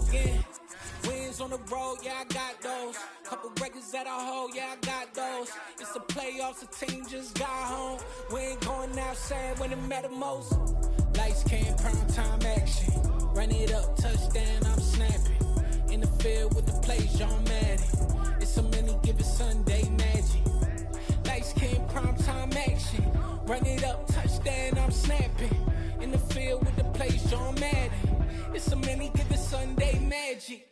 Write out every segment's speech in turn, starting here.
again. Wins on the road, yeah, I got those. Couple records that I hold, yeah, I got those. It's the playoffs, the team just got home. We ain't going outside when it matter most. Lights came, prime time action. Run it up, touchdown, I'm snapping. In the field with the plays, John Madden. It's a many given Sunday magic. Lights came, prime time action. Run it up, touchdown, I'm snapping. In the field with the plays, John Madden. It's a many given Sunday magic.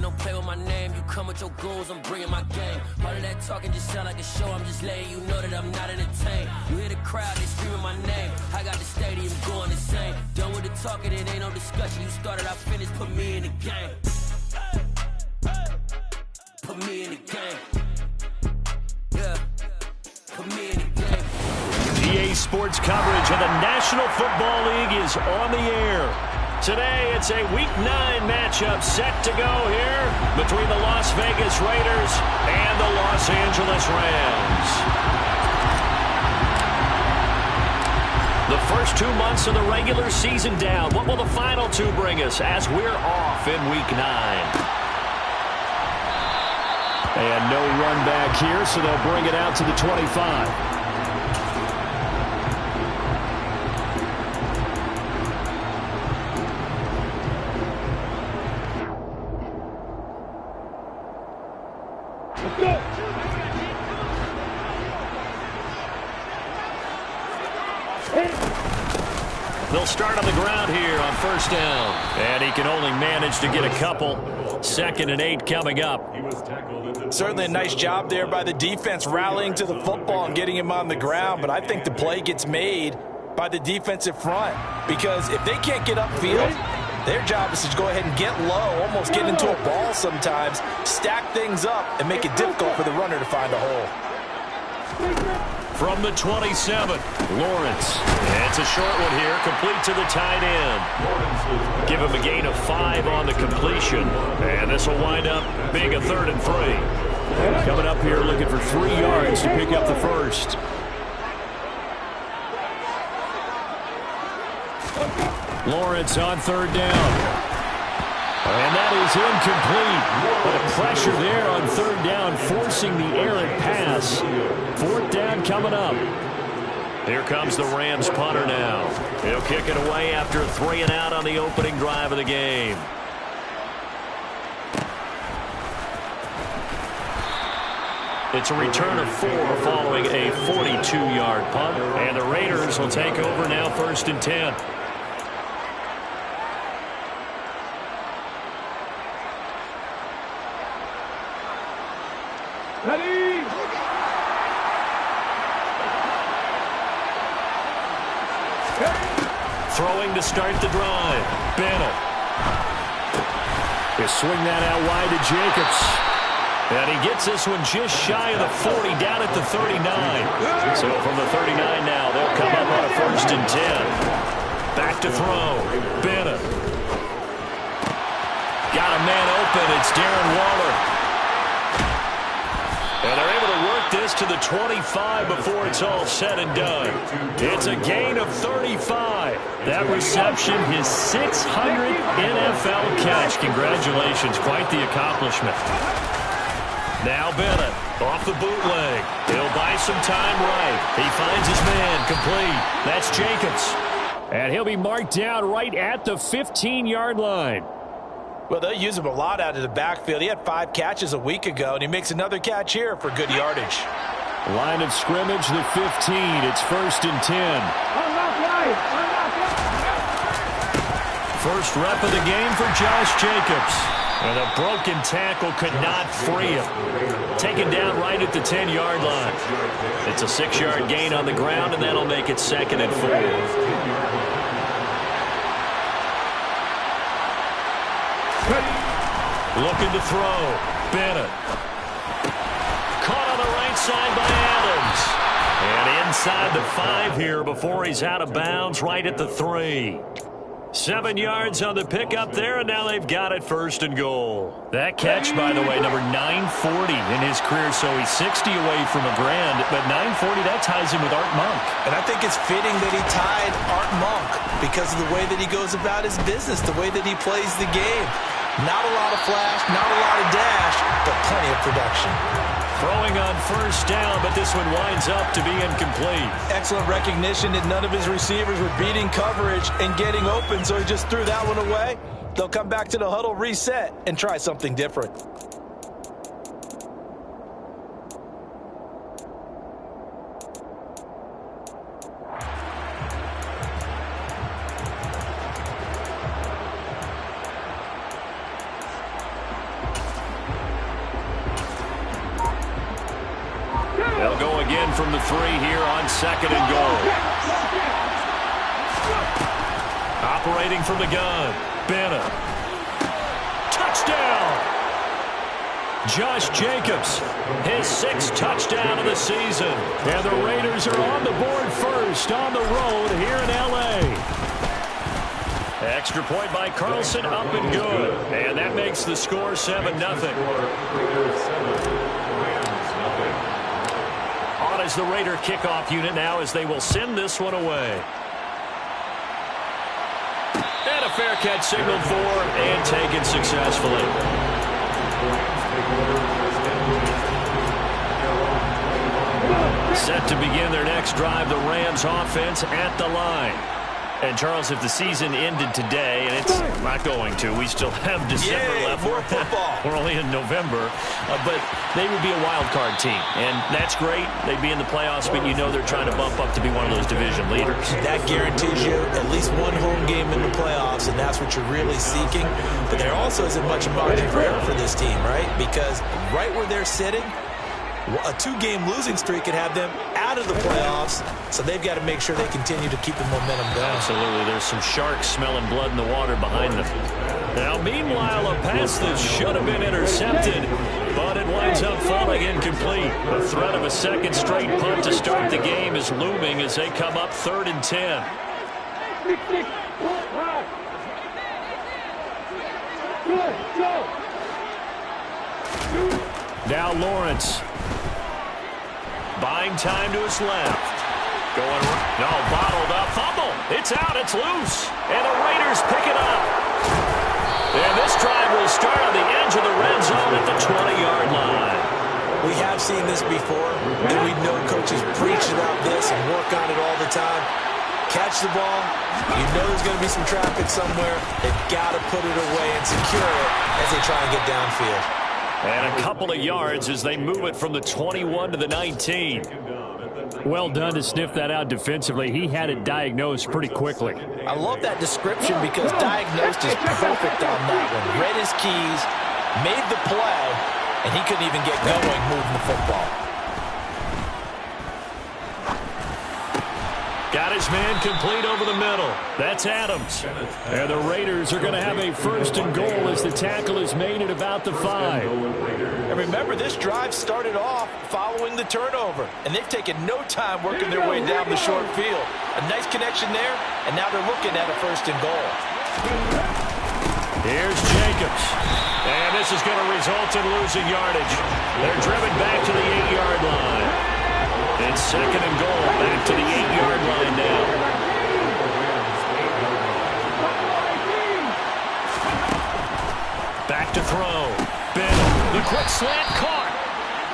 Don't play with my name, you come with your goons, I'm bringing my game. All of that talking just sound like a show, I'm just letting you know that I'm not entertained. You hear the crowd, they screaming my name, I got the stadium going insane. Done with the talking, it ain't no discussion, you started, I finished, put me in the game. Put me in the game. Yeah, put me in the game. EA Sports coverage of the National Football League is on the air. Today, it's a Week 9 matchup set to go here between the Las Vegas Raiders and the Los Angeles Rams. The first 2 months of the regular season down. What will the final 2 bring us as we're off in Week 9? And no run back here, so they'll bring it out to the 25. They'll start on the ground here on first down. And he can only manage to get a couple. 2nd and 8 coming up. Certainly a nice job there by the defense rallying to the football and getting him on the ground. But I think the play gets made by the defensive front. Because if they can't get upfield, their job is to go ahead and get low, almost get into a ball sometimes, stack things up, and make it difficult for the runner to find a hole. From the 27, Lawrence. And it's a short one here, complete to the tight end. Give him a gain of 5 on the completion. And this will wind up being a 3rd and 3. Coming up here looking for 3 yards to pick up the first. Lawrence on 3rd down. And that is incomplete. But a pressure there on 3rd down, forcing the errant pass. 4th down coming up. Here comes the Rams punter now. He'll kick it away after a 3 and out on the opening drive of the game. It's a return of 4 following a 42-yard punt. And the Raiders will take over now 1st and 10. Ready! Throwing to start the drive. Bennett. He'll swing that out wide to Jacobs. And he gets this one just shy of the 40, down at the 39. So from the 39 now, they'll come up on a 1st and 10. Back to throw. Bennett. Got a man open. It's Darren Waller. And they're able to work this to the 25 before it's all said and done. It's a gain of 35. That reception, his 600th NFL catch. Congratulations, quite the accomplishment. Now Bennett off the bootleg. He'll buy some time right. He finds his man complete. That's Jacobs. And he'll be marked down right at the 15-yard line. Well, they'll use him a lot out of the backfield. He had 5 catches a week ago, and he makes another catch here for good yardage. Line of scrimmage, the 15. It's 1st and 10. First rep of the game for Josh Jacobs. And a broken tackle could not free him. Taken down right at the 10-yard line. It's a 6-yard gain on the ground, and that'll make it 2nd and 4. Looking to throw. Bennett. Caught on the right side by Adams. And inside the 5 here before he's out of bounds right at the 3. 7 yards on the pickup there, and now they've got it 1st and goal. That catch, by the way, number 940 in his career, so he's 60 away from a grand, but 940, that ties him with Art Monk. And I think it's fitting that he tied Art Monk because of the way that he goes about his business, the way that he plays the game. Not a lot of flash, not a lot of dash, but plenty of production. Throwing on 1st down, but this one winds up to be incomplete. Excellent recognition that none of his receivers were beating coverage and getting open, so he just threw that one away. They'll come back to the huddle, reset, and try something different. They'll go again from the 3 here on 2nd and goal. Operating from the gun, Bennett. Touchdown! Josh Jacobs, his 6th touchdown of the season. And the Raiders are on the board first on the road here in L.A. Extra point by Carlson, up and good. And that makes the score 7-0. On as the Raider kickoff unit now as they will send this one away. And a fair catch signaled for and taken successfully. Set to begin their next drive, the Rams offense at the line. And, Charles, if the season ended today, and it's not going to, we still have December left. More football. We're only in November. But they would be a wild card team. And that's great. They'd be in the playoffs, but you know they're trying to bump up to be one of those division leaders. That guarantees you at least one home game in the playoffs, and that's what you're really seeking. But there also isn't much margin for error for this team, right? Because right where they're sitting, a 2-game losing streak could have them out of the playoffs, so they've got to make sure they continue to keep the momentum going. Absolutely. There's some sharks smelling blood in the water behind them. Now, meanwhile, a pass that should have been intercepted, but it winds up falling incomplete. The threat of a 2nd straight punt to start the game is looming as they come up 3rd and 10. Now Lawrence. Buying time to his left. Bottled up. Fumble. It's out. It's loose. And the Raiders pick it up. And this drive will start on the edge of the red zone at the 20-yard line. We have seen this before, and we know coaches preach about this and work on it all the time. Catch the ball. You know there's going to be some traffic somewhere. They've got to put it away and secure it as they try and get downfield. And a couple of yards as they move it from the 21 to the 19. Well done to sniff that out defensively. He had it diagnosed pretty quickly. I love that description because diagnosed is perfect on that one. Read his keys, made the play, and he couldn't even get going moving the football. Got his man complete over the middle. That's Adams. And the Raiders are going to have a 1st and goal as the tackle is made at about the 5. And remember, this drive started off following the turnover, and they've taken no time working their way down the short field. A nice connection there, and now they're looking at a 1st and goal. Here's Jacobs. And this is going to result in losing yardage. They're driven back to the 8-yard line. It's 2nd and goal, back to the 8-yard line now. Back to throw. Bennett, the quick slant caught.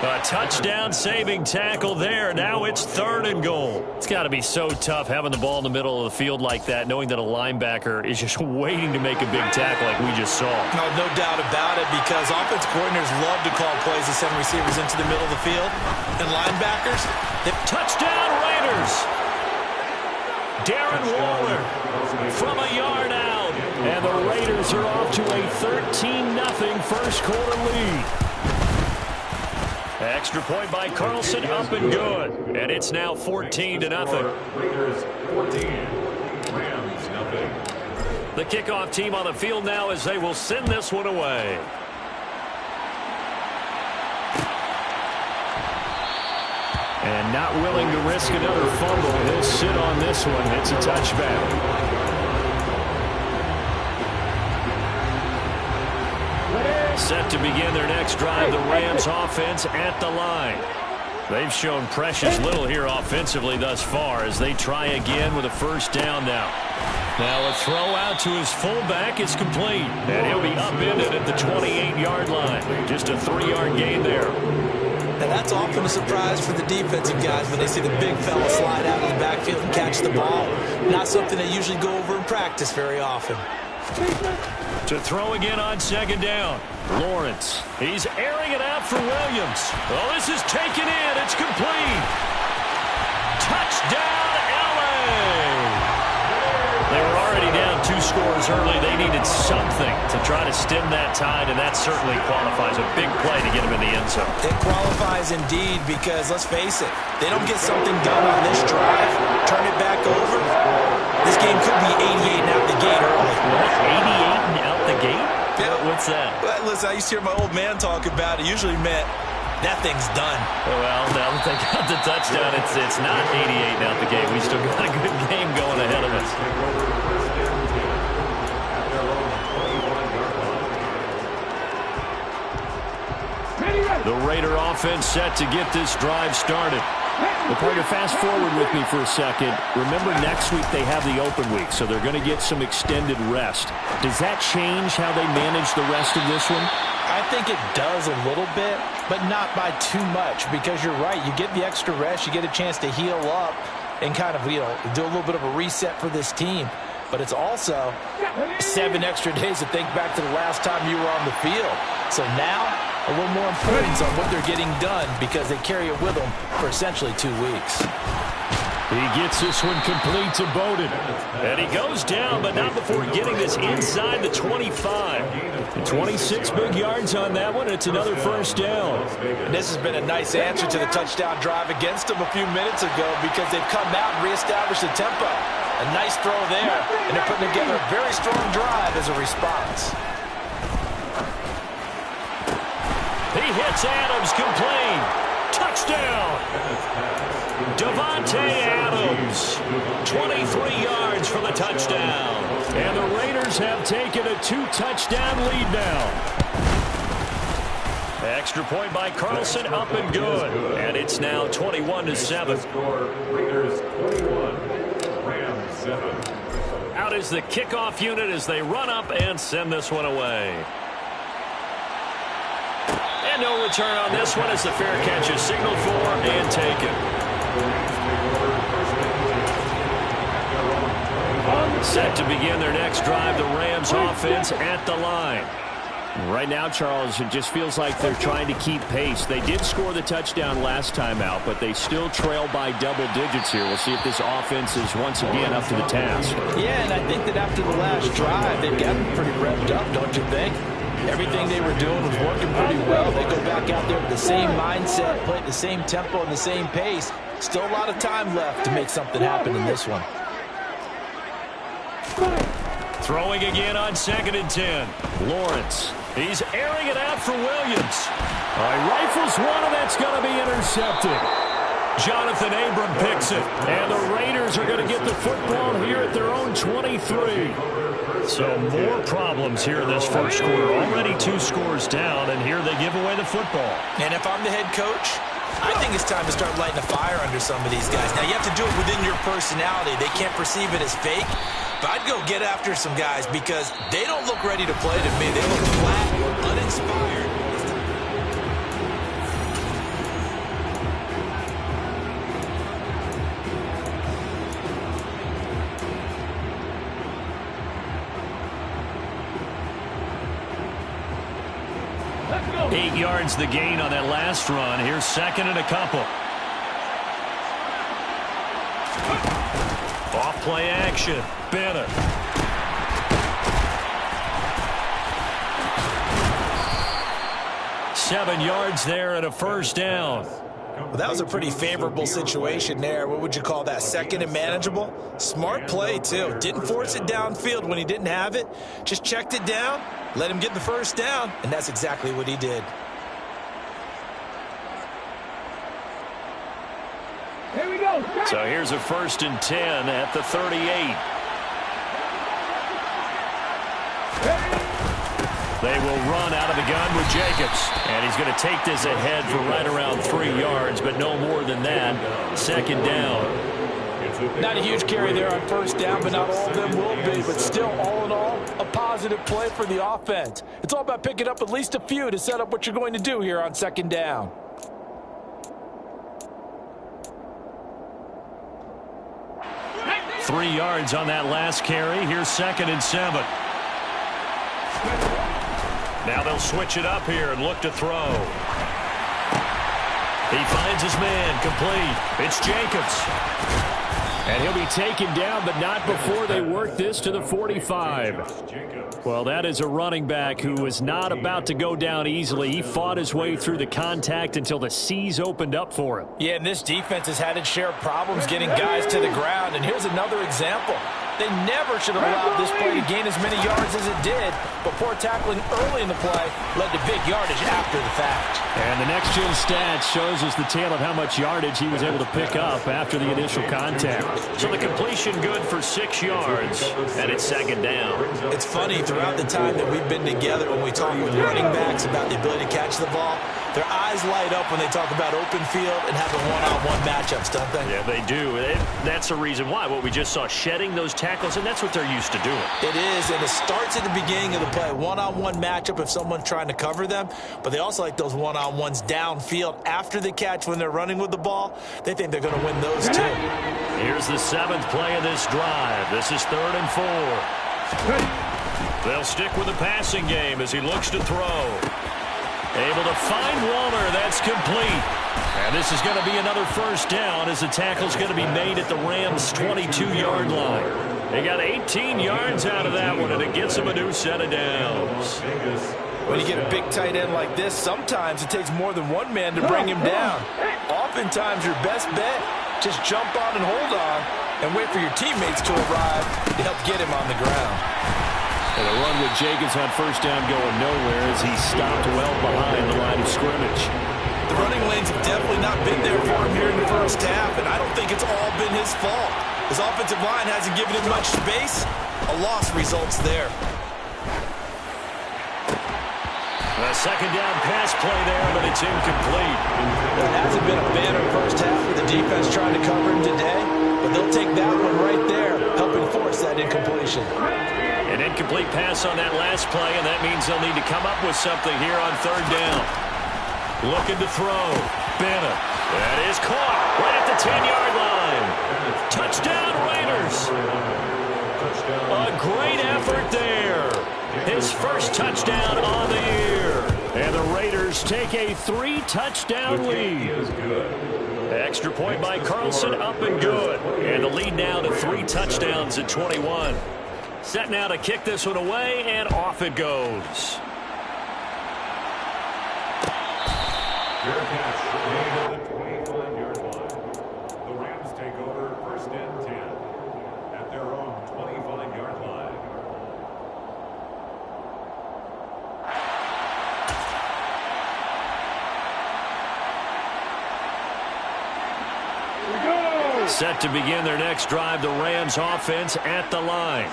A touchdown-saving tackle there. Now it's 3rd and goal. It's got to be so tough having the ball in the middle of the field like that, knowing that a linebacker is just waiting to make a big tackle like we just saw. No doubt about it, because offense coordinators love to call plays to send receivers into the middle of the field. And linebackers, touchdown Raiders! Darren Waller from a yard out. And the Raiders are off to a 13-0 first quarter lead. Extra point by Carlson, up and good. And it's now 14-0. Raiders 14, Rams 0. The kickoff team on the field now as they will send this one away. And not willing to risk another fumble. He'll sit on this one. It's a touchback. Set to begin their next drive, the Rams offense at the line. They've shown precious little here offensively thus far as they try again with a first down now. Now a throw out to his fullback is complete, and he'll be upended at the 28-yard line. Just a 3-yard gain there. Now that's often a surprise for the defensive guys when they see the big fella slide out in the backfield and catch the ball. Not something they usually go over in practice very often. To throw again on second down. Lawrence. He's airing it out for Williams. Oh, this is taken in. It's complete. Touchdown, LA. They were already down 2 scores early. They needed something to try to stem that tide, and that certainly qualifies. A big play to get them in the end zone. It qualifies indeed because, let's face it, they don't get something done on this drive, turn it back over, this game could be 88 and out the gate early. What? 88 and out the gate? Yeah. What's that? Well, listen, I used to hear my old man talk about it. Usually meant that thing's done. Well, now that they got the touchdown, it's not 88 and out the gate. We still got a good game going ahead of us. The Raider offense set to get this drive started. Well, Parker, fast forward with me for a second. Remember, next week they have the open week, so they're going to get some extended rest. Does that change how they manage the rest of this one? I think it does a little bit, but not by too much, because you're right. You get the extra rest. You get a chance to heal up and kind of, do a little bit of a reset for this team. But it's also 7 extra days to think back to the last time you were on the field. So now, a little more importance on what they're getting done because they carry it with them for essentially 2 weeks. He gets this one complete to Bowden. And he goes down, but not before getting this inside the 25. 26 big yards on that one. It's another first down. And this has been a nice answer to the touchdown drive against them a few minutes ago because they've come out and reestablished the tempo. A nice throw there, and they're putting together a very strong drive as a response. He hits Adams, complete. Touchdown. Davante Adams, 23 yards for the touchdown. And the Raiders have taken a 2-touchdown lead now. Extra point by Carlson, up and good. And it's now 21-7. Raiders 21, Rams 7. Out is the kickoff unit as they run up and send this one away. And no return on this one as the fair catch is signaled for and taken. Set to begin their next drive, the Rams offense at the line. Right now, Charles, it just feels like they're trying to keep pace. They did score the touchdown last time out, but they still trail by double digits here. We'll see if this offense is once again up to the task. Yeah, and I think that after the last drive, they've gotten pretty revved up, don't you think? Everything they were doing was working pretty well. They go back out there with the same mindset, play at the same tempo and the same pace. Still a lot of time left to make something happen in this one. Throwing again on 2nd and 10. Lawrence. He's airing it out for Williams. Rifles one, and that's going to be intercepted. Jonathan Abram picks it. And the Raiders are going to get the football here at their own 23. So more problems here in this first quarter. Already 2 scores down, and here they give away the football. And if I'm the head coach, I think it's time to start lighting a fire under some of these guys. Now, you have to do it within your personality. They can't perceive it as fake. But I'd go get after some guys because they don't look ready to play to me. They look flat, uninspired. Let's go. 8 yards the gain on that last run. Here's 2nd and a couple. Off play action. Bennett. Seven yards there and a first down. Well, that was a pretty favorable situation there. What would you call that? 2nd and manageable? Smart play, too. Didn't force it downfield when he didn't have it. Just checked it down, let him get the first down, and that's exactly what he did. Here we go. So here's a 1st and 10 at the 38. They will run out of the gun with Jacobs. And he's going to take this ahead for right around 3 yards, but no more than that. Second down. Not a huge carry there on first down, but not all of them will be. But still, all in all, a positive play for the offense. It's all about picking up at least a few to set up what you're going to do here on second down. Three yards on that last carry. Here's 2nd and 7. Now they'll switch it up here and look to throw. He finds his man, complete. It's Jacobs. And he'll be taken down, but not before they work this to the 45. Well, that is a running back who was not about to go down easily. He fought his way through the contact until the seas opened up for him. Yeah, and this defense has had its share of problems getting guys to the ground. And here's another example. They never should have allowed this play to gain as many yards as it did, but poor tackling early in the play led to big yardage after the fact. And the next-gen stat shows us the tale of how much yardage he was able to pick up after the initial contact. So the completion good for 6 yards, and it's second down. It's funny, throughout the time that we've been together, when we talk with running backs about the ability to catch the ball, their eyes light up when they talk about open field and having one-on-one matchups, don't they? Yeah, they do. That's the reason why. What we just saw, shedding those tackles, and that's what they're used to doing. It is, and it starts at the beginning of the play. One-on-one matchup if someone's trying to cover them, but they also like those one-on-ones downfield after the catch when they're running with the ball. They think they're going to win those too. Here's the 7th play of this drive. This is 3rd and 4. They'll stick with the passing game as he looks to throw. Able to find Waller. That's complete. And this is going to be another first down as the tackle's going to be made at the Rams' 22-yard line. They got 18 yards out of that one, and it gets them a new set of downs. When you get a big tight end like this, sometimes it takes more than one man to bring him down. Oftentimes, your best bet, just jump on and hold on and wait for your teammates to arrive to help get him on the ground. And a run with Jacobs on first down going nowhere as he stopped well behind the line of scrimmage. The running lanes have definitely not been there for him here in the first half, and I don't think it's all been his fault. His offensive line hasn't given him much space. A loss results there. A second down pass play there, but it's incomplete. It hasn't been a banner first half for the defense trying to cover him today, but they'll take that one right there, helping force that incompletion. An incomplete pass on that last play, and that means they'll need to come up with something here on third down. Looking to throw. Bennett. That is caught right at the 10-yard line. Touchdown, Raiders. A great effort there. His first touchdown on the year. And the Raiders take a 3-touchdown lead. Extra point by Carlson, up and good. And the lead now to 3 touchdowns at 21. Set now to kick this one away, and off it goes. Fair catch made at the 25-yard line. The Rams take over 1st and 10 at their own 25-yard line. Set to begin their next drive, the Rams offense at the line.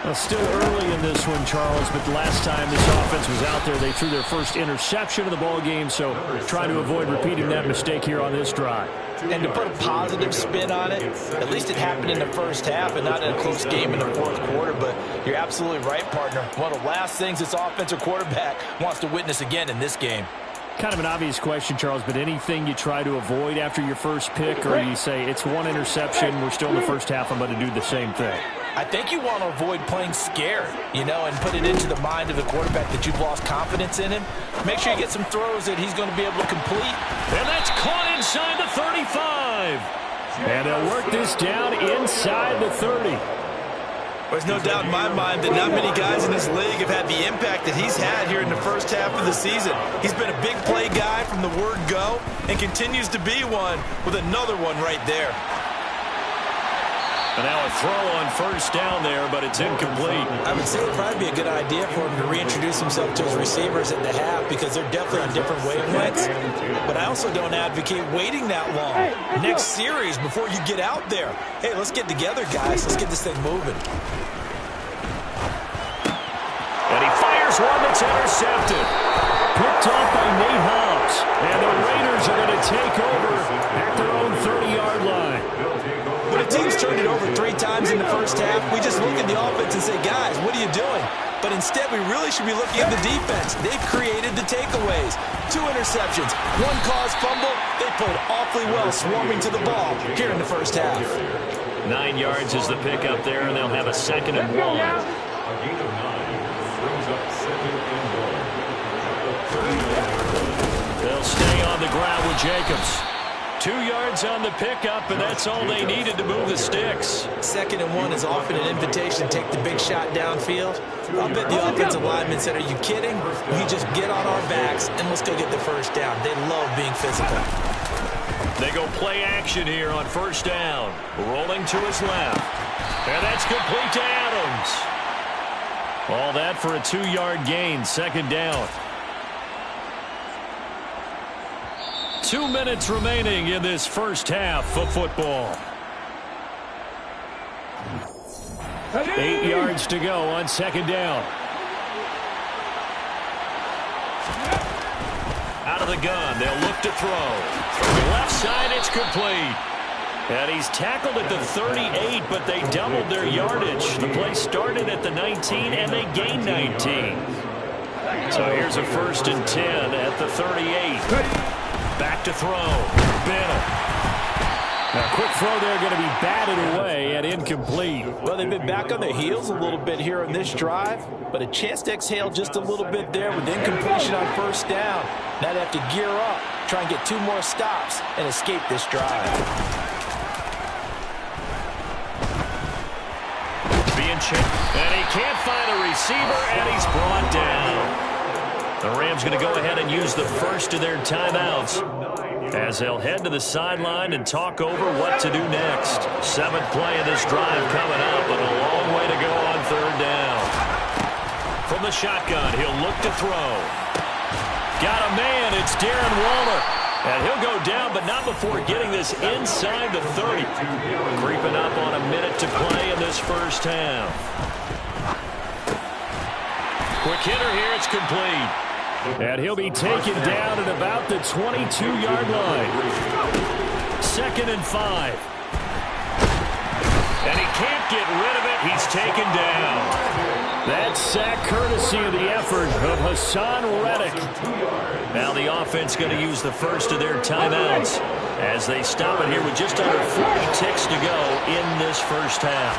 Well, still early in this one, Charles, but the last time this offense was out there, they threw their first interception of the ball game, so trying to avoid repeating that mistake here on this drive. And to put a positive spin on it, at least it happened in the first half and not in a close game in the fourth quarter, but you're absolutely right, partner. One of the last things this offensive quarterback wants to witness again in this game. Kind of an obvious question, Charles, but anything you try to avoid after your first pick, or you say it's one interception, we're still in the first half, I'm going to do the same thing? I think you want to avoid playing scared, and put it into the mind of the quarterback that you've lost confidence in him. Make sure you get some throws that he's going to be able to complete. And that's caught inside the 35. And they'll work this down inside the 30. There's no doubt in my mind that not many guys in this league have had the impact that he's had here in the first half of the season. He's been a big play guy from the word go and continues to be one with another one right there. And now a throw on first down there, but it's incomplete. I would say it would probably be a good idea for him to reintroduce himself to his receivers at the half because they're definitely on different wavelengths. But I also don't advocate waiting that long. Next series, before you get out there, hey, let's get together, guys. Let's get this thing moving. And he fires Here's one that's intercepted. Picked off by Nate Hobbs. And the Raiders are going to take over at their own 30-yard line. When a team's turned it over 3 times in the first half, we just look at the offense and say, guys, what are you doing? But instead, we really should be looking at the defense. They've created the takeaways. 2 interceptions, 1 caused fumble. They played awfully well swarming to the ball here in the first half. 9 yards is the pickup there, and they'll have a 2nd and 1. A gain of 9 brings up 2nd and 1. They'll stay on the ground with Jacobs. 2 yards on the pickup, and that's all they needed to move the sticks. 2nd and 1 is often an invitation to take the big shot downfield. I'll bet the offensive lineman said, are you kidding? We just get on our backs, and let's go get the first down. They love being physical. They go play action here on 1st down. Rolling to his left. And that's complete to Adams. All that for a 2-yard gain, 2nd down. 2 minutes remaining in this first half of football. 8 yards to go on 2nd down. Out of the gun, they'll look to throw. From the left side, it's complete. And he's tackled at the 38, but they doubled their yardage. The play started at the 19, and they gained 19. So here's a 1st and 10 at the 38. Back to throw. Bennett. Now, quick throw there going to be batted away and incomplete. Well, they've been back on their heels a little bit here on this drive, but a chance to exhale just a little bit there with incompletion on 1st down. Now they have to gear up, try and get 2 more stops, and escape this drive. Being checked, and he can't find a receiver, and he's brought down. The Rams going to go ahead and use the first of their timeouts as they'll head to the sideline and talk over what to do next. 7th play of this drive coming up, but a long way to go on 3rd down. From the shotgun, he'll look to throw. Got a man, it's Darren Waller. And he'll go down, but not before getting this inside the 30. Creeping up on a minute to play in this first half. Quick hitter here, it's complete. And he'll be taken down at about the 22-yard line. 2nd and 5. And he can't get rid of it. He's taken down. That sack courtesy of the effort of Hassan Reddick. Now the offense going to use the first of their timeouts as they stop it here with just under 40 ticks to go in this first half.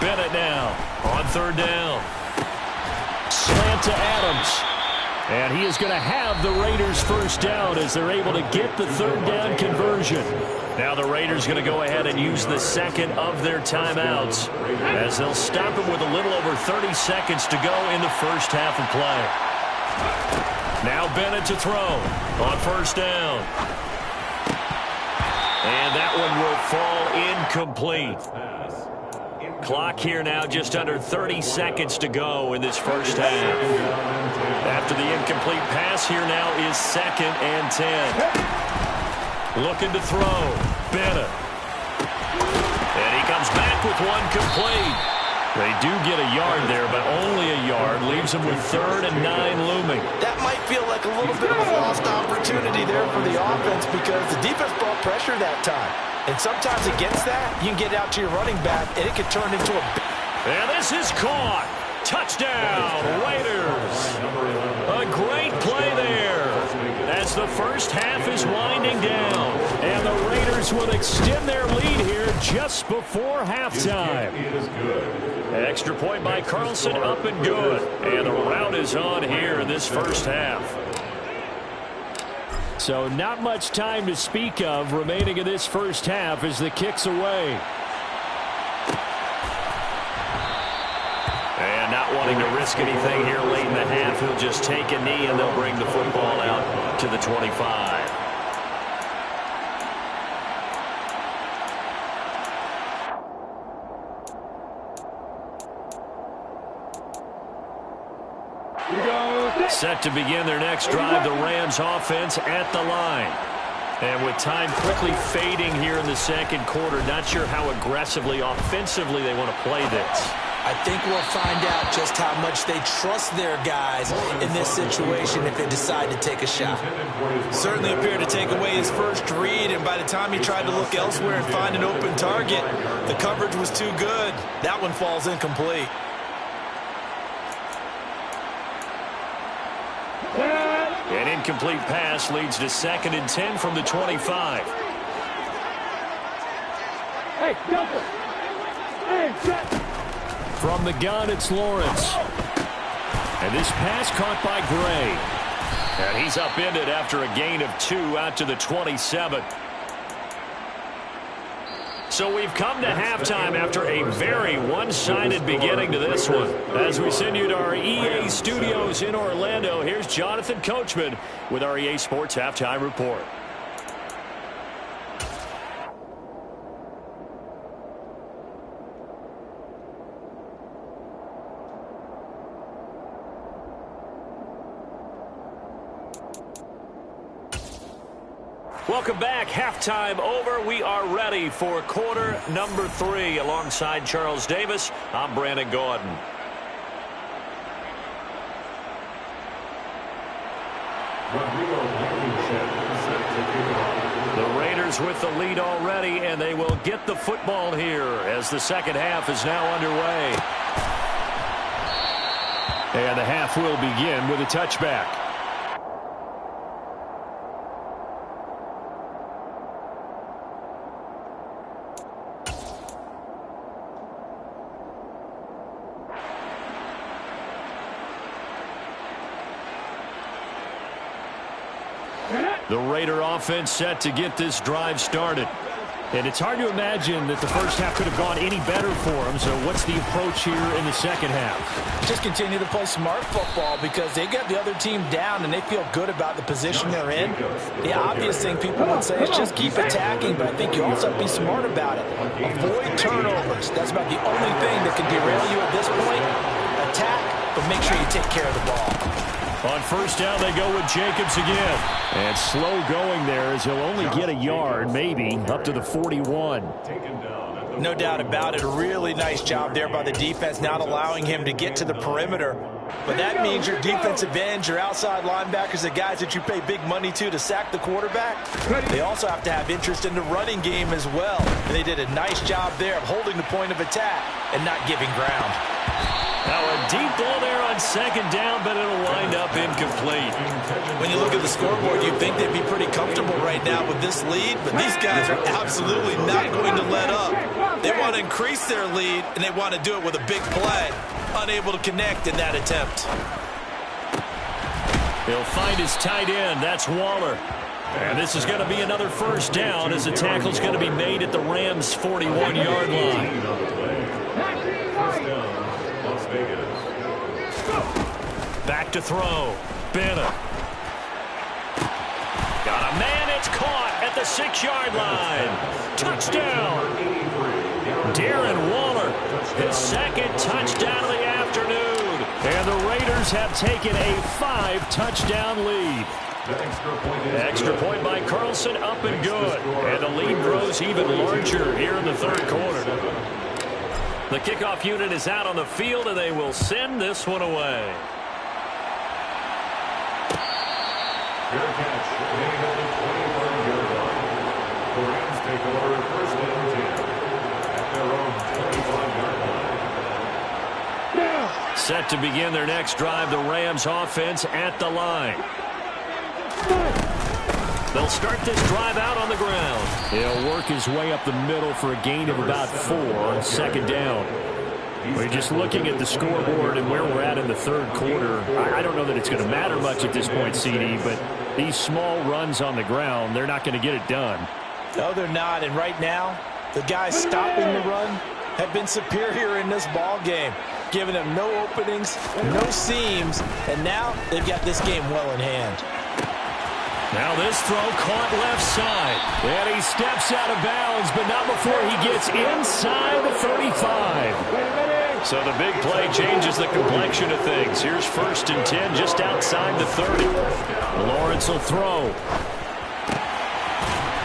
Bennett now on 3rd down. Slant to Adams. And he is going to have the Raiders first down as they're able to get the 3rd down conversion. Now the Raiders going to go ahead and use the 2nd of their timeouts as they'll stop him with a little over 30 seconds to go in the first half of play. Now Bennett to throw on 1st down. And that one will fall incomplete. Clock here now, just under 30 seconds to go in this first half. After the incomplete pass, here now is 2nd and 10. Looking to throw. Bennett. And he comes back with one complete. They do get a yard there, but only a yard. Leaves them with 3rd and 9 looming. That might feel like a little bit of a lost opportunity there for the offense because the defense brought pressure that time. And sometimes against that, you can get out to your running back, and it can turn into a... And this is caught. Touchdown, Raiders. A great play there as the first half is winding down. And the Raiders will extend their lead here just before halftime. Extra point by Carlson, up and good. And the rout is on here in this first half. So not much time to speak of remaining in this first half as the kick's away. And not wanting to risk anything here late in the half, he'll just take a knee and they'll bring the football out to the 25. Set to begin their next drive, the Rams offense at the line. And with time quickly fading here in the second quarter, not sure how aggressively, offensively they want to play this. I think we'll find out just how much they trust their guys in this situation if they decide to take a shot. Certainly appeared to take away his first read, and by the time he tried to look elsewhere and find an open target, the coverage was too good. That one falls incomplete. An incomplete pass leads to 2nd and 10 from the 25. Hey, double. Hey, set. From the gun, it's Lawrence. And this pass caught by Gray. And he's upended after a gain of 2 out to the 27. So we've come to halftime after a very one-sided beginning to this one. As we send you to our EA studios in Orlando, here's Jonathan Coachman with our EA Sports Halftime Report. Welcome back. Halftime over. We are ready for quarter number 3. Alongside Charles Davis, I'm Brandon Gaudin. The Raiders with the lead already, and they will get the football here as the second half is now underway. And the half will begin with a touchback. The Raider offense set to get this drive started. And it's hard to imagine that the first half could have gone any better for them. So what's the approach here in the second half? Just continue to play smart football because they got the other team down and they feel good about the position they're in. The obvious thing people would say is just keep attacking, but I think you also have to be smart about it. Avoid turnovers. That's about the only thing that can derail you at this point. Attack, but make sure you take care of the ball. On first down, they go with Jacobs again. And slow going there as he'll only get a yard, maybe, up to the 41. No doubt about it. A really nice job there by the defense, not allowing him to get to the perimeter. But that means your defensive ends, your outside linebackers, the guys that you pay big money to sack the quarterback, they also have to have interest in the running game as well. And they did a nice job there of holding the point of attack and not giving ground. Now a deep ball there on second down, but it'll wind up incomplete. When you look at the scoreboard, you'd think they'd be pretty comfortable right now with this lead, but these guys are absolutely not going to let up. They want to increase their lead, and they want to do it with a big play. Unable to connect in that attempt. He'll find his tight end. That's Waller. And this is going to be another first down as the tackle's going to be made at the Rams' 41-yard line. Back to throw. Bennett. Got a man. It's caught at the 6-yard line. Touchdown. Darren Waller. His second touchdown of the afternoon. And the Raiders have taken a 5-touchdown lead. Extra point by Carlson, up and good. And the lead grows even larger here in the third quarter. The kickoff unit is out on the field, and they will send this one away. Fair catch, made at the 25-yard line. The Rams take over first and 10 at their own 25-yard line. Set to begin their next drive, the Rams offense at the line. They'll start this drive out on the ground. He'll work his way up the middle for a gain of about 4 on second down. We're just looking at the scoreboard and where we're at in the third quarter. I don't know that it's going to matter much at this point, CD, but these small runs on the ground, they're not going to get it done. No, they're not. And right now, the guys stopping the run have been superior in this ball game, giving them no openings, no seams, and now they've got this game well in hand. Now this throw caught left side. And he steps out of bounds, but not before he gets inside the 35. So the big play changes the complexion of things. Here's first and 10 just outside the 30. Lawrence will throw.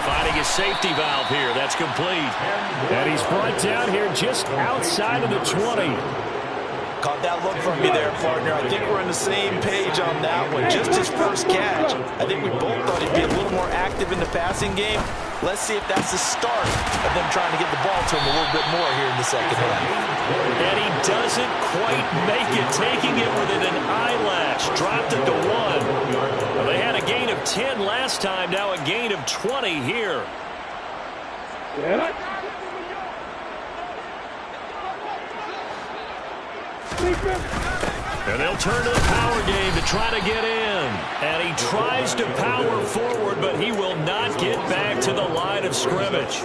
Finding providing a safety valve here. That's complete. And he's brought down here just outside of the 20. Caught that look from you there, partner. I think we're on the same page on that one. Just his first catch. I think we both thought he'd be a little more active in the passing game. Let's see if that's the start of them trying to get the ball to him a little bit more here in the second half. And he doesn't quite make it, taking it within an eyelash. Dropped it to 1. Well, they had a gain of 10 last time, now a gain of 20 here. And they'll turn to the power game to try to get in. And he tries to power forward, but he will not get back to the line of scrimmage.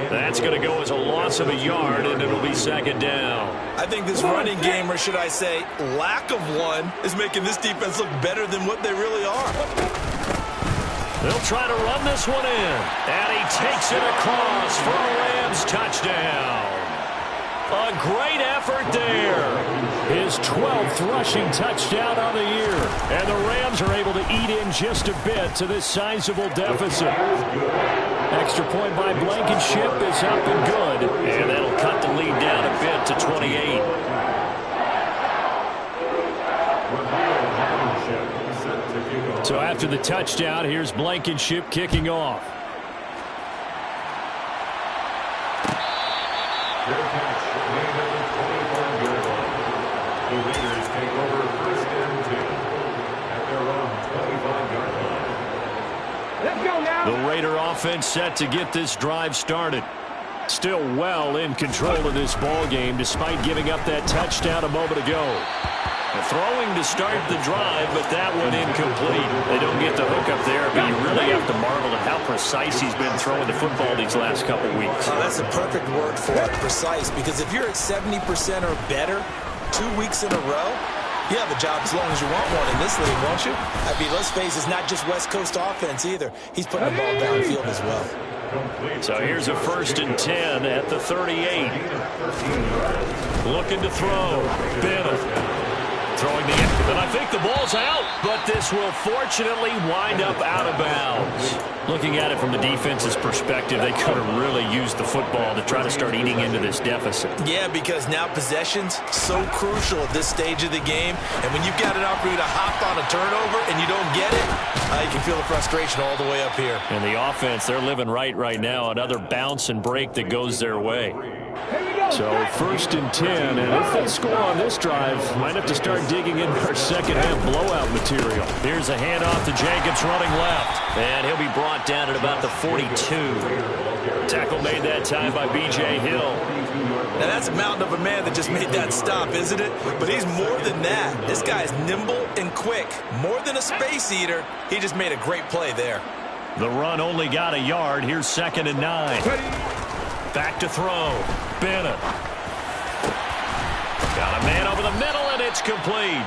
That's going to go as a loss of a yard, and it'll be second down. I think this running game, or should I say lack of one, is making this defense look better than what they really are. They'll try to run this one in. And he takes it across for a Rams touchdown. A great effort there. His 12th rushing touchdown on the year. And the Rams are able to eat in just a bit to this sizable deficit. Extra point by Blankenship is up and good. And that'll cut the lead down a bit to 28. So after the touchdown, here's Blankenship kicking off. The Raiders take over first and 10 at their own 25-yard line. Let's go now. The Raider offense set to get this drive started. Still well in control of this ball game despite giving up that touchdown a moment ago. Throwing to start the drive, but that one incomplete. They don't get the hook up there, but you really have to marvel at how precise he's been throwing the football these last couple weeks. That's a perfect word for it, precise, because if you're at 70% or better 2 weeks in a row, you have a job as long as you want one in this league, won't you? I mean, let's face it, it's not just West Coast offense either. He's putting the ball downfield as well. So here's a first and 10 at the 38. Looking to throw. Bennett. Throwing the end, and I think the ball's out, but this will fortunately wind up out of bounds. Looking at it from the defense's perspective, they could have really used the football to try to start eating into this deficit. Yeah, because now possession's so crucial at this stage of the game, and when you've got an opportunity to hop on a turnover and you don't get it, you can feel the frustration all the way up here. And the offense, they're living right now. Another bounce and break that goes their way. So first and 10, and if they score on this drive, might have to start digging in our second half blowout material. Here's a handoff to Jacobs running left, and he'll be brought down at about the 42. Tackle made that time by B.J. Hill. Now that's a mountain of a man that just made that stop, isn't it? But he's more than that. This guy is nimble and quick. More than a space eater, he just made a great play there. The run only got a yard. Here's second and 9. Back to throw. Bennett. Got a man over the middle, and it's complete.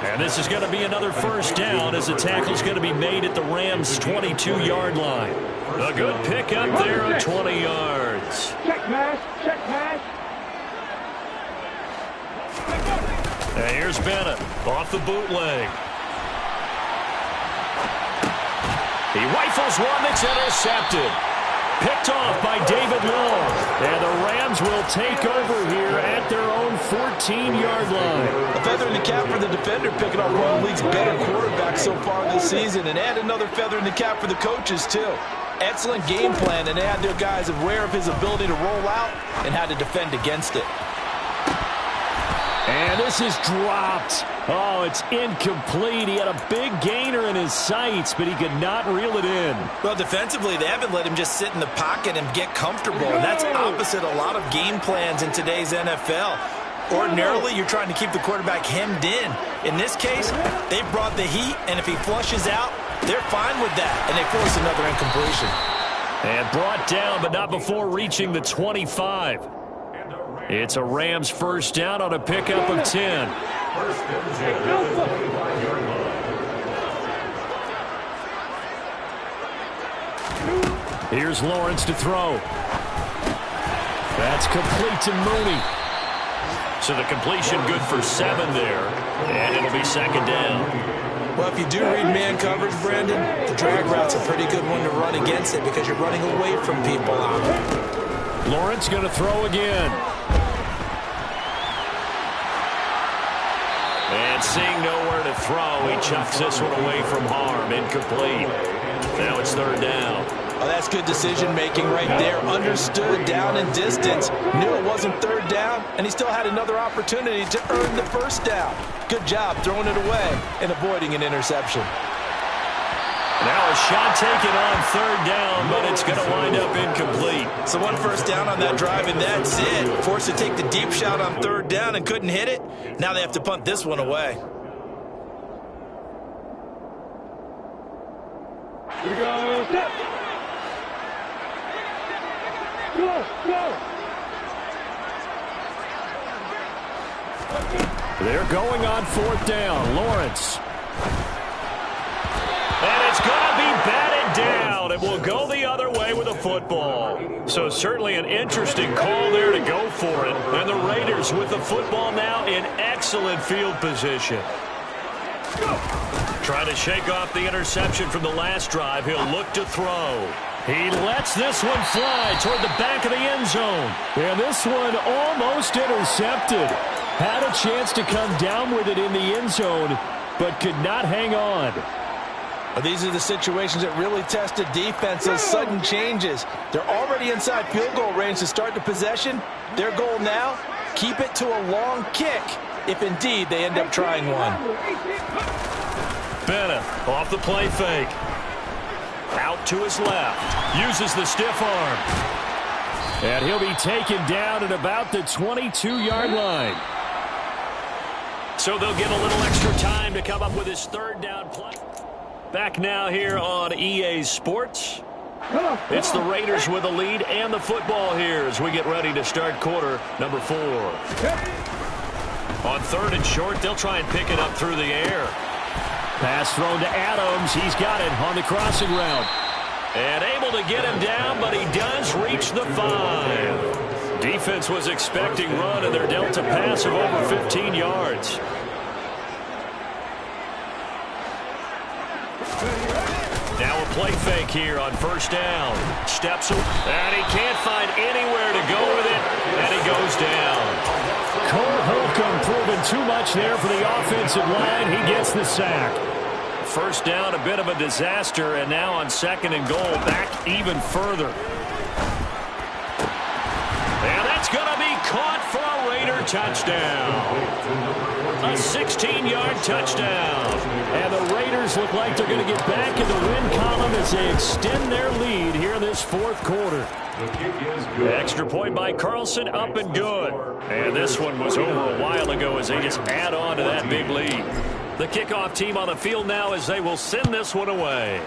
And this is going to be another first down as the tackle's going to be made at the Rams' 22-yard line. A good pickup there of 20 yards. Check pass. Check pass. And here's Bennett off the bootleg. He rifles one that's intercepted. Picked off by David Long. And the Rams will take over here at their own 14-yard line. A feather in the cap for the defender, picking off one of the league's better quarterbacks so far this season. And add another feather in the cap for the coaches, too. Excellent game plan, and they had their guys aware of his ability to roll out and how to defend against it. And this is dropped. Oh, it's incomplete. He had a big gainer in his sights, but he could not reel it in. Well, defensively, they haven't let him just sit in the pocket and get comfortable, and that's opposite a lot of game plans in today's NFL. Ordinarily, you're trying to keep the quarterback hemmed in. In this case, they brought the heat, and if he flushes out, they're fine with that, and they force another incompletion. And brought down, but not before reaching the 25. It's a Rams first down on a pickup of 10. Here's Lawrence to throw. That's complete to Mooney. So the completion good for 7 there, and it'll be second down. Well, if you do read man coverage, Brandon, the drag route's a pretty good one to run against it because you're running away from people out there. Lawrence going to throw again. And seeing nowhere to throw, he chucks this one away from harm. Incomplete. Now it's third down. Oh, that's good decision-making right there. Understood down and distance. Knew it wasn't third down, and he still had another opportunity to earn the first down. Good job throwing it away and avoiding an interception. Now a shot taken on third down, but it's going to wind up incomplete. So one first down on that drive, and that's it. Forced to take the deep shot on third down and couldn't hit it. Now they have to punt this one away. Here we go. Step. Go, go. They're going on fourth down. Lawrence. And it's going to be batted down. It will go the other way with a football. So certainly an interesting call there to go for it. And the Raiders with the football now in excellent field position. Trying to shake off the interception from the last drive. He'll look to throw. He lets this one fly toward the back of the end zone. And this one almost intercepted. Had a chance to come down with it in the end zone, but could not hang on. These are the situations that really test a defense, those sudden changes. They're already inside field goal range to start the possession. Their goal now, keep it to a long kick, if indeed they end up trying one. Bennett off the play fake. Out to his left. Uses the stiff arm. And he'll be taken down at about the 22-yard line. So they'll get a little extra time to come up with his third down play. Back now here on EA Sports. It's the Raiders with the lead and the football here as we get ready to start quarter number 4. On third and short, they'll try and pick it up through the air. Pass thrown to Adams. He's got it on the crossing route. And able to get him down, but he does reach the 5. Defense was expecting run, and they're dealt a pass of over 15 yards. Now a play fake here on first down. Steps away, and he can't find anywhere to go with it, and he goes down. Cole Holcomb proving too much there for the offensive line. He gets the sack. First down, a bit of a disaster, and now on second and goal, back even further. And that's going to be caught for a Raider touchdown. A 16-yard touchdown. And the Raiders look like they're going to get back in the win column as they extend their lead here in this fourth quarter. Extra point by Carlson, up and good. And this one was over a while ago as they just add on to that big lead. The kickoff team on the field now as they will send this one away.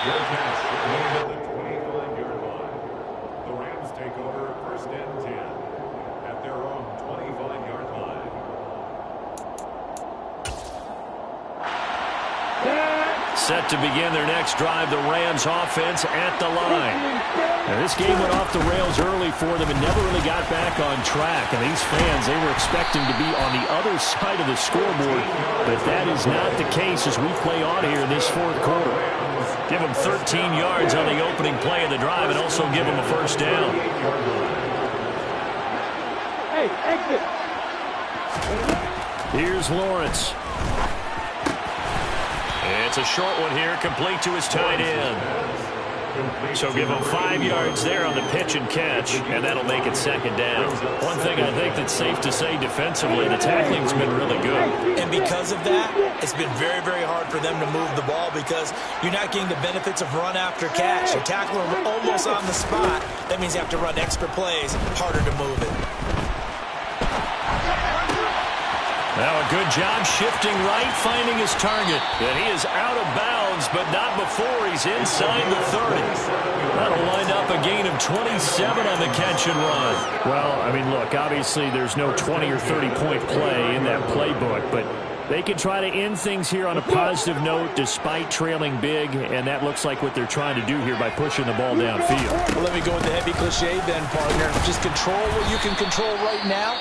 Your pass at the 25-yard line. The Rams take over first and 10 at their own 25-yard line. Set to begin their next drive, the Rams offense at the line. Now, this game went off the rails early for them and never really got back on track. And these fans, they were expecting to be on the other side of the scoreboard. But that is not the case as we play on here in this fourth quarter. Give them 13 yards on the opening play of the drive and also give them a first down. Hey, exit. Here's Lawrence. It's a short one here, complete to his tight end. So give him 5 yards there on the pitch and catch, and that'll make it second down. One thing I think that's safe to say defensively, the tackling's been really good. And because of that, it's been very, very hard for them to move the ball because you're not getting the benefits of run after catch. You tackle almost on the spot. That means you have to run extra plays, harder to move it. Now a good job shifting right, finding his target. And he is out of bounds, but not before he's inside the 30. That'll wind up a gain of 27 on the catch and run. Well, I mean, look, obviously there's no 20 or 30-point play in that playbook, but they can try to end things here on a positive note despite trailing big, and that looks like what they're trying to do here by pushing the ball downfield. Well, let me go with the heavy cliche then, partner. Just control what you can control right now.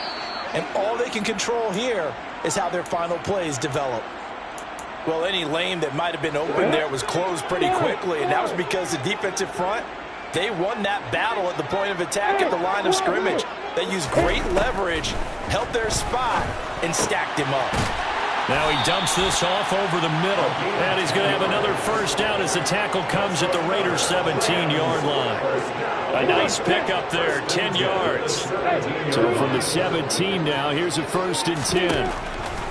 And all they can control here is how their final plays develop. Well, any lane that might have been open there was closed pretty quickly, and that was because the defensive front, they won that battle at the point of attack at the line of scrimmage. They used great leverage, held their spot, and stacked him up. Now he dumps this off over the middle, and he's going to have another first down as the tackle comes at the Raiders' 17-yard line. A nice pickup there, 10 yards. So from the 17 now, here's a 1st and 10.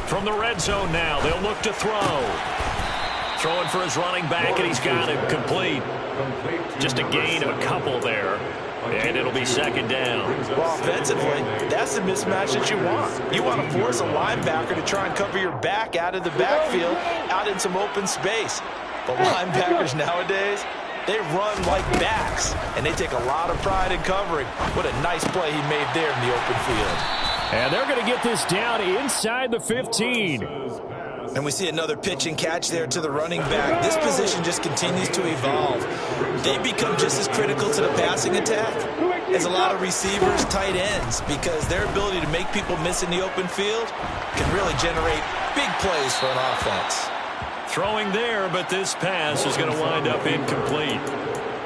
From the red zone now, they'll look to throw. Throwing for his running back, and he's got it complete. Just a gain of a couple there. And it'll be 2nd down. Well, offensively, that's the mismatch that you want. You want to force a linebacker to try and cover your back out of the backfield, out in some open space. But linebackers nowadays, they run like backs, and they take a lot of pride in covering. What a nice play he made there in the open field. And they're going to get this down inside the 15. And we see another pitch and catch there to the running back. This position just continues to evolve. They become just as critical to the passing attack as a lot of receivers, tight ends, because their ability to make people miss in the open field can really generate big plays for an offense. Throwing there, but this pass is going to wind up incomplete.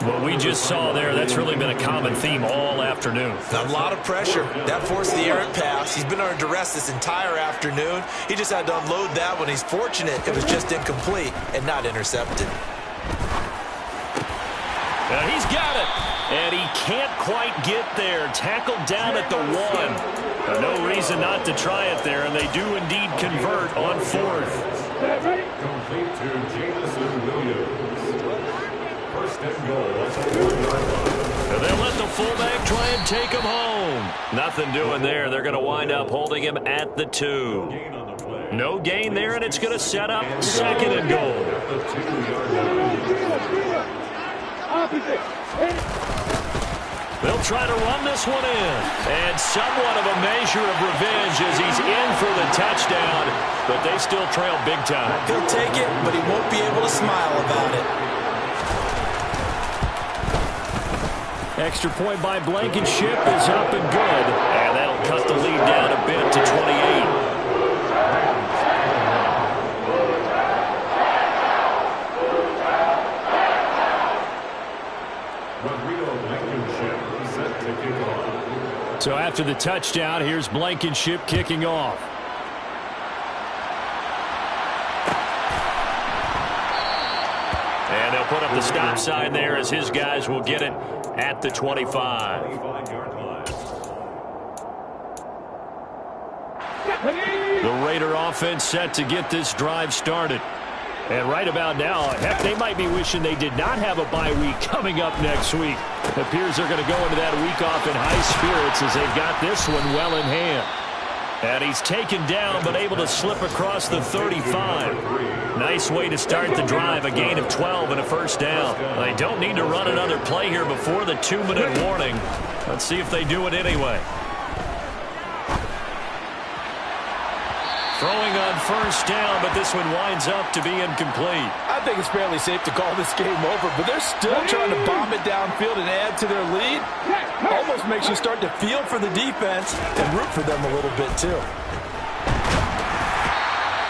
What we just saw there, that's really been a common theme all afternoon. A lot of pressure. That forced the errant pass. He's been under duress this entire afternoon. He just had to unload that one. He's fortunate it was just incomplete and not intercepted. He's got it. And he can't quite get there. Tackled down at the 1. No reason not to try it there, and they do indeed convert on 4th. Complete to Jameson Williams. 1st and goal at the 4-yard line. And they'll let the fullback try and take him home. Nothing doing there. They're going to wind up holding him at the 2. No gain there, and it's going to set up 2nd and goal. They'll try to run this one in. And somewhat of a measure of revenge as he's in for the touchdown. But they still trail big time. He'll take it, but he won't be able to smile about it. Extra point by Blankenship is up and good. And that'll cut the lead down a bit to 28. So after the touchdown, here's Blankenship kicking off. And they'll put up the stop sign there as his guys will get it at the 25. The Raider offense set to get this drive started. And right about now, heck, they might be wishing they did not have a bye week coming up next week. It appears they're going to go into that week off in high spirits as they've got this one well in hand. And he's taken down but able to slip across the 35. Nice way to start the drive, a gain of 12 and a 1st down. They don't need to run another play here before the 2-minute warning. Let's see if they do it anyway. Throwing on 1st down, but this one winds up to be incomplete. I think it's fairly safe to call this game over, but they're still trying to bomb it downfield and add to their lead. Almost makes you start to feel for the defense and root for them a little bit, too.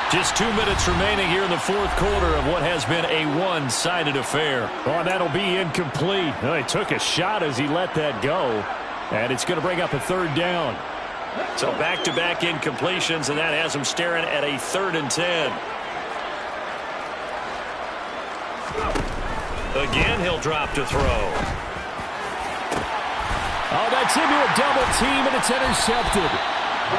Just 2 minutes remaining here in the 4th quarter of what has been a one-sided affair. Oh, that'll be incomplete. Oh, he took a shot as he let that go, and it's going to bring up a 3rd down. So back-to-back incompletions, and that has him staring at a 3rd and 10. Again, he'll drop to throw. Oh, that's into a double team, and it's intercepted.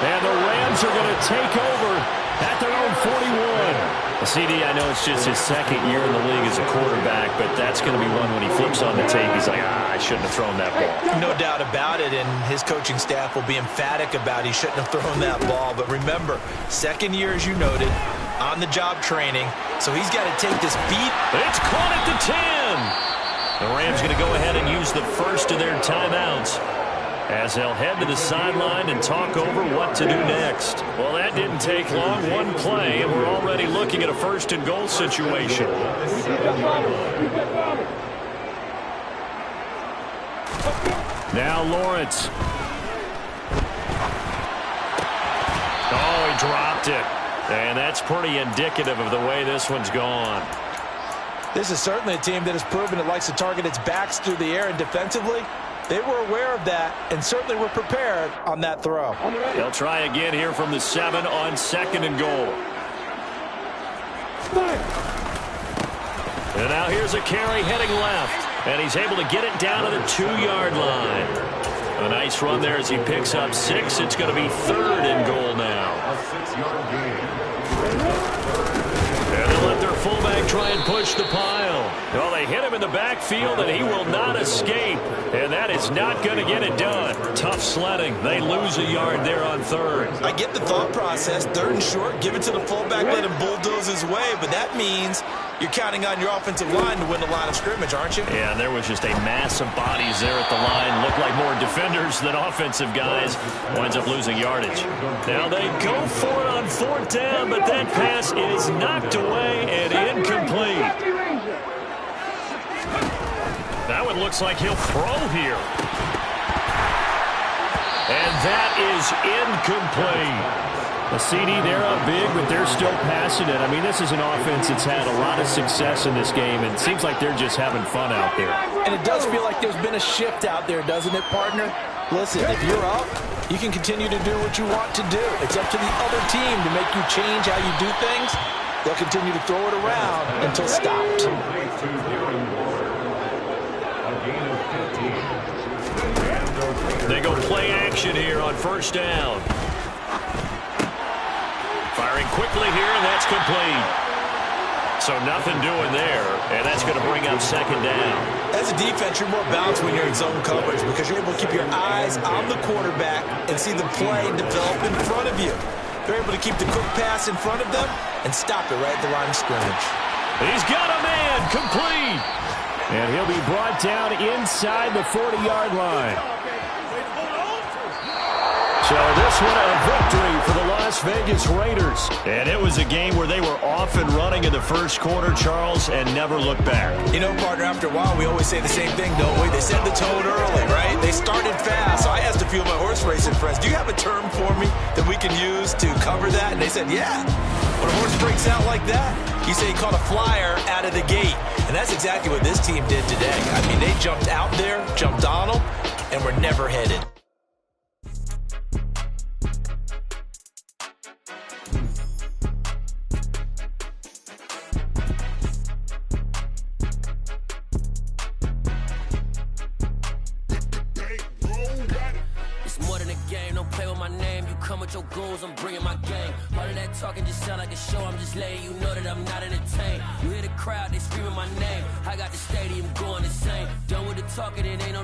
And the Rams are going to take over at their own 41. CD, I know it's just his 2nd year in the league as a quarterback, but that's going to be one when he flips on the tape. He's like, I shouldn't have thrown that ball. No doubt about it, and his coaching staff will be emphatic about he shouldn't have thrown that ball. But remember, 2nd year, as you noted, on-the-job training, so he's got to take this beat. It's caught at the 10. The Rams going to go ahead and use the first of their timeouts as they'll head to the sideline and talk over what to do next. Well, that didn't take long. One play, and we're already looking at a 1st and goal situation. Now Lawrence. dropped it. And that's pretty indicative of the way this one's gone. This is certainly a team that has proven it likes to target its backs through the air, and defensively, they were aware of that and certainly were prepared on that throw. They'll try again here from the 7 on 2nd and goal. And now here's a carry heading left, and he's able to get it down to the 2-yard line. A nice run there as he picks up 6. It's going to be 3rd and goal now. A 6-yard gain. And they'll let their fullback try and push the pile. Well, they hit him in the backfield, and he will not escape. And that is not going to get it done. Tough sledding. They lose a yard there on 3rd. I get the thought process. 3rd and short, give it to the fullback, let him bulldoze his way. But that means you're counting on your offensive line to win the line of scrimmage, aren't you? Yeah, and there was just a mass of bodies there at the line. Looked like more defenders than offensive guys. Winds up losing yardage. Now they go for it on 4th down, but that pass is knocked away and incomplete. That one looks like he'll throw here. And that is incomplete. A CD, they're up big, but they're still passing it. I mean, this is an offense that's had a lot of success in this game, and it seems like they're just having fun out there. And it does feel like there's been a shift out there, doesn't it, partner? Listen, if you're up, you can continue to do what you want to do. It's up to the other team to make you change how you do things. They'll continue to throw it around until stopped. They go play action here on 1st down. Firing quickly here, and that's complete. So nothing doing there, and that's going to bring up 2nd down. As a defense, you're more balanced when you're in zone coverage because you're able to keep your eyes on the quarterback and see the play develop in front of you. They're able to keep the quick pass in front of them and stop it right at the line of scrimmage. He's got a man, complete. And he'll be brought down inside the 40-yard line. So this one a victory for the Las Vegas Raiders. And it was a game where they were off and running in the 1st quarter, Charles, and never looked back. You know, partner, after a while, we always say the same thing, don't we? They set the tone early, right? They started fast. So I asked a few of my horse racing friends, do you have a term for me that we can use to cover that? And they said, yeah. When a horse breaks out like that, you say he caught a flyer out of the gate. And that's exactly what this team did today. I mean, they jumped out there, jumped on them, and were never headed. Your goals, I'm bringing my game. All of that talking just sound like a show. I'm just letting you know that I'm not entertained. You hear the crowd, they screaming my name. I got the stadium going insane. Done with the talking, it ain't no